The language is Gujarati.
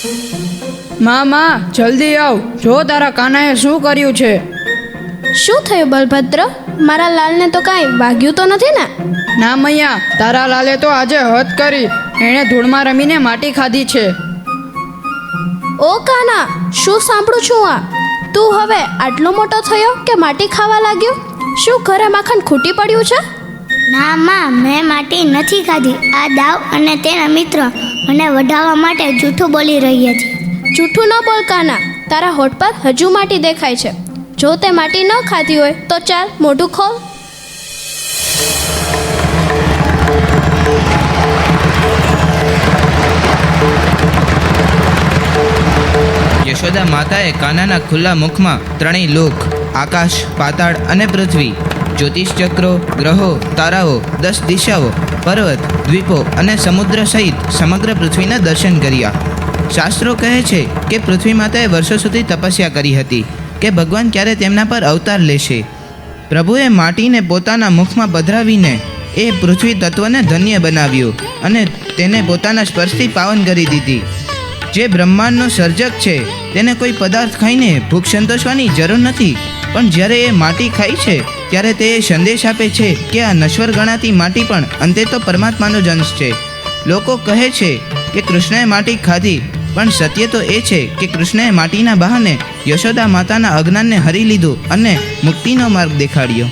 માં જલ્દી આવ, જો તારા કાનાએ શું કર્યું છે. શું થયું બલભદ્ર? મારા લાલને તો કાંઈ વાગ્યું તો નથી ને? ના મૈયા, તારા લાલે તો આજે હદ કરી. એણે ધૂળમાં રમીને માટી ખાધી છે. ઓ કાના, શું સાંભળું છું આ? તું હવે આટલો મોટો થયો કે માટી ખાવા લાગ્યો? શું ઘરે માખણ ખૂટી પડ્યું છે? ના માં, મેં માટી નથી ખાધી. આ દાવ અને તેના મિત્રો મને વઢાવવા માટે જૂઠું બોલી રહ્યા છે. જૂઠું ન બોલ કાના, તારા હોઠ પર હજુ માટી દેખાય છે. જો તે માટી ન ખાધી હોય તો ચાલ મોઢું ખોલ. યશોદા માતાએ કાનાના ખુલ્લા મુખમાં ત્રણેય લોક, આકાશ, પાતાળ અને પૃથ્વી, જ્યોતિષ ચક્રો, ગ્રહો, તારાઓ, 10 દિશાઓ, પર્વત, દ્વીપો અને સમુદ્ર સહિત સમગ્ર પૃથ્વીના દર્શન કર્યા. શાસ્ત્રો કહે છે કે પૃથ્વી માતાએ વર્ષો સુધી તપસ્યા કરી હતી કે ભગવાન ક્યારે તેમના પર અવતાર લેશે. પ્રભુએ માટીને પોતાના મુખમાં પધરાવીને એ પૃથ્વી તત્વને ધન્ય બનાવ્યું અને તેને પોતાના સ્પર્શથી પાવન કરી દીધી. જે બ્રહ્માંડનો સર્જક છે તેને કોઈ પદાર્થ ખાઈને ભૂખ સંતોષવાની જરૂર નથી, પણ જ્યારે એ માટી ખાય છે ત્યારે તે સંદેશ આપે છે કે આ નશ્વર ગણાતી માટી પણ અંતે તો પરમાત્માનો જ અંશ છે. લોકો કહે છે કે કૃષ્ણએ માટી ખાધી, પણ સત્ય તો એ છે કે કૃષ્ણએ માટીના બહાને યશોદા માતાના અજ્ઞાનને હરી લીધું અને મુક્તિનો માર્ગ દેખાડ્યો.